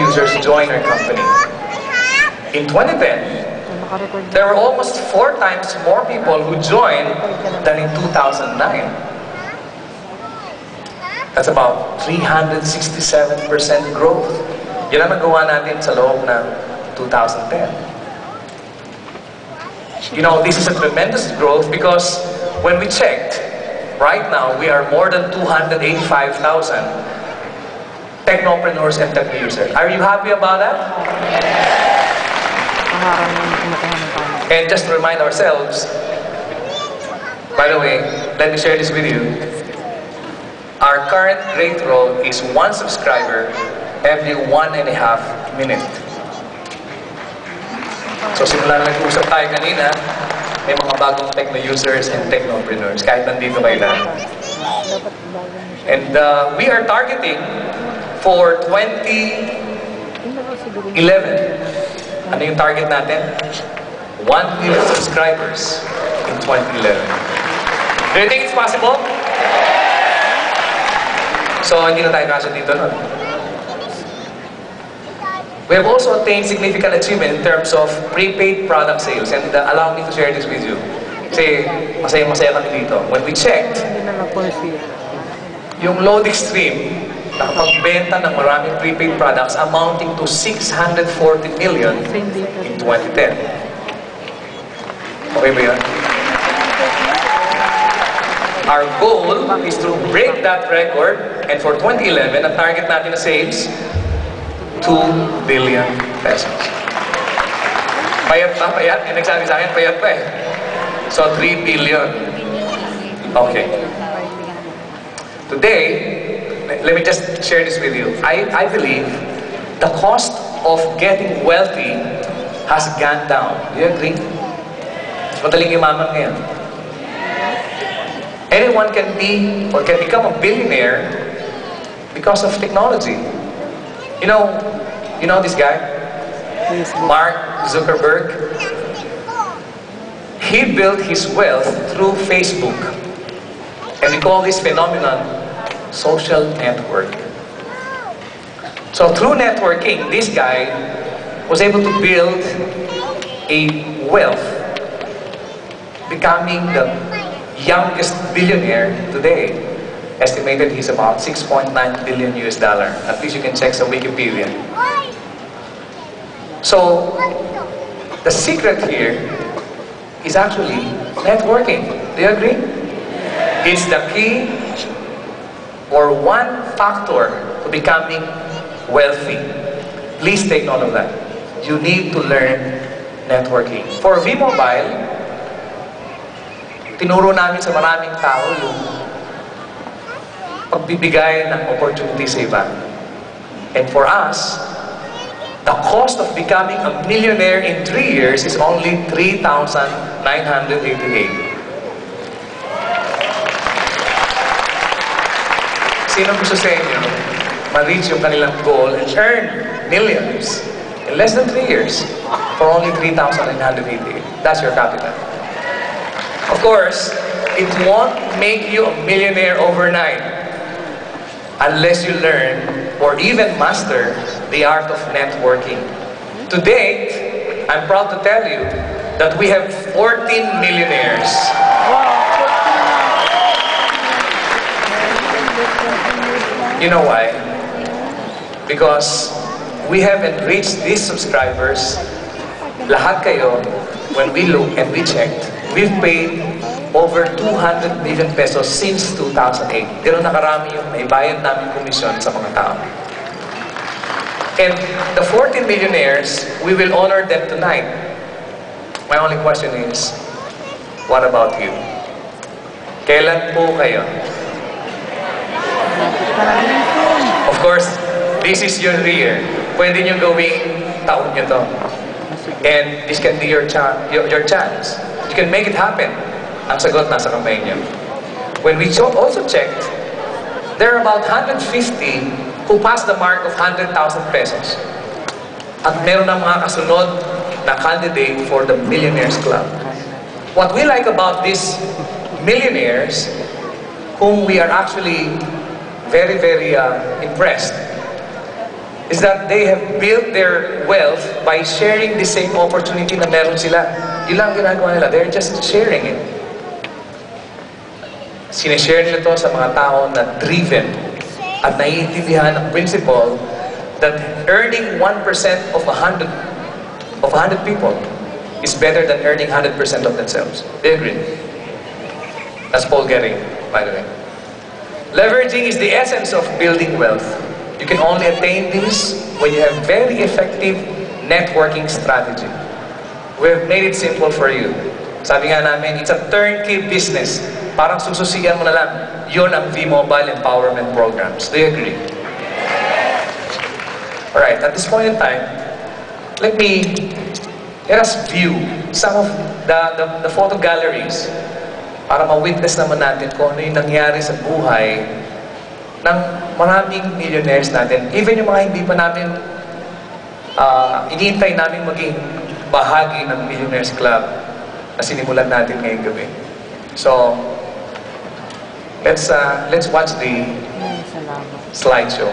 users join our company. In 2010, there were almost 4 times more people who joined than in 2009. That's about 367% growth. Yan ang nagawa natin sa loob ng 2010. You know, this is a tremendous growth because when we checked, right now we are more than 285,000 technopreneurs and tech users. Are you happy about that? And just to remind ourselves, by the way, let me share this with you. Our current rate roll is 1 subscriber every 1.5 minutes. So simula na nag-uusap tayo kanina, may mga bagong techno users and technopreneurs, kahit nandito kayo na. And we are targeting for 2011. Ano yung target natin? 1 million subscribers in 2011. Do you think it's possible? So, hindi na tayo kasya dito, no? We have also attained significant achievement in terms of prepaid product sales. And allow me to share this with you. Kasi masaya-masaya kami dito. When we checked, yung load extreme, nakapagbenta ng maraming prepaid products amounting to 640 million in 2010. Okay ba yun? Our goal is to break that record, and for 2011, ang target natin na sales, 2 billion pesos. Payat pa, payat. Yung nagsabi sa akin, payat pa eh. So, 3 billion. Okay. Today, let me just share this with you. I believe the cost of getting wealthy has gone down. Do you agree? Mas madaling yumaman ngayon. Anyone can be or can become a billionaire because of technology. You know this guy? Mark Zuckerberg? He built his wealth through Facebook. And we call this phenomenon social network. So through networking, this guy was able to build a wealth, becoming the youngest billionaire today. Estimated he's about 6.9 billion US dollar. At least you can check sa Wikipedia. So the secret here is actually networking. Do you agree? It's the key or one factor to becoming wealthy. Please take note of that. You need to learn networking. For V-Mobile, tinuro namin sa maraming tao yung pagbibigay ng opportunity sa iba. And for us, the cost of becoming a millionaire in 3 years is only 3,988. Sino gusto sa inyo ma-reach yung kanilang goal and earn millions in less than 3 years for only 3,988? That's your capital. Of course, it won't make you a millionaire overnight unless you learn or even master the art of networking. To date, I'm proud to tell you that we have 14 millionaires. You know why? Because we have enriched these subscribers. Lahat kayo, when we look and we checked, we've paid over 200 million pesos since 2008. Ganun na karami yung naibayad namin komisyon sa mga tao. And the 14 millionaires, we will honor them tonight. My only question is, what about you? Kailan po kayo? Of course, this is your year. Pwede nyo gawing taon nyo to. And this can be your chance. You can make it happen. Ang sagot nasa kamay niyo. When we also checked, there are about 150 who passed the mark of 100,000 pesos. At meron ng mga kasunod na candidate for the Millionaires Club. What we like about these millionaires, whom we are actually very, very impressed, is that they have built their wealth by sharing the same opportunity na meron sila. Yun lang ginagawa nila. They're just sharing it. Sinishare nila to sa mga tao na driven at naiintindihan ang principle that earning 1% of 100 people is better than earning 100% of themselves. They agree. That's Paul Gehring, by the way. Leveraging is the essence of building wealth. You can only attain this when you have very effective networking strategy. We've made it simple for you. Sabi nga namin, it's a turnkey business. Parang sususiyan mo na lang. Yun ang V-Mobile Empowerment Programs. Do you agree? Alright, at this point in time, let us view some of the photo galleries para ma-witness naman natin kung ano yung nangyari sa buhay ng maraming millionaires natin. Even yung mga hindi pa namin iniintay namin maging bahagi ng Millionaires Club na sinimulan natin ngayong gabi. So, let's watch the slideshow.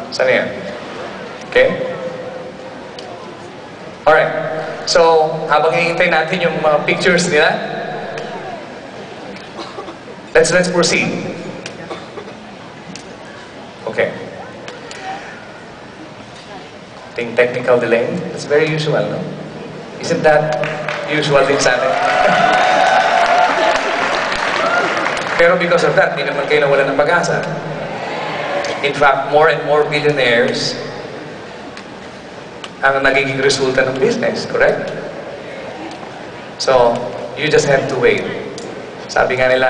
Saan yan? Okay? Alright. So, habang hinihintay natin yung mga pictures nila, let's proceed. Okay. Ting technical delay. It's very usual, no? Isn't that usual din sa atin? Pero because of that, hindi naman kayo nawalan ng pag-asa. In fact, more and more billionaires ang nagiging resulta ng business, correct? So, you just have to wait. Sabi nga nila,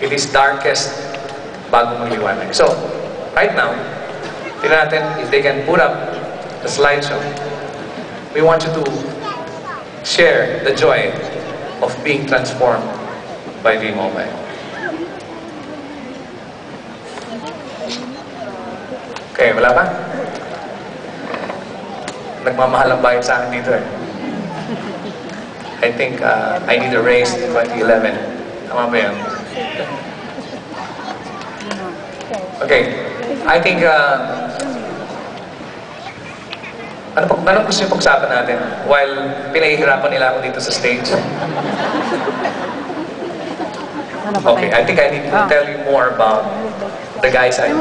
it is darkest bago magliwanag. So, right now, tingnan natin if they can put up the slideshow. We want you to share the joy of being transformed by V-Mobile. Okay, wala pa? Nagmamahal ang bayad sa akin dito eh. I think I need a raise in 2011. Tama ba yan? Okay, I think anong gusto yung pag-usapan natin while pinahihirapan nila ako dito sa stage? Okay, I think I need to tell you more about the guys I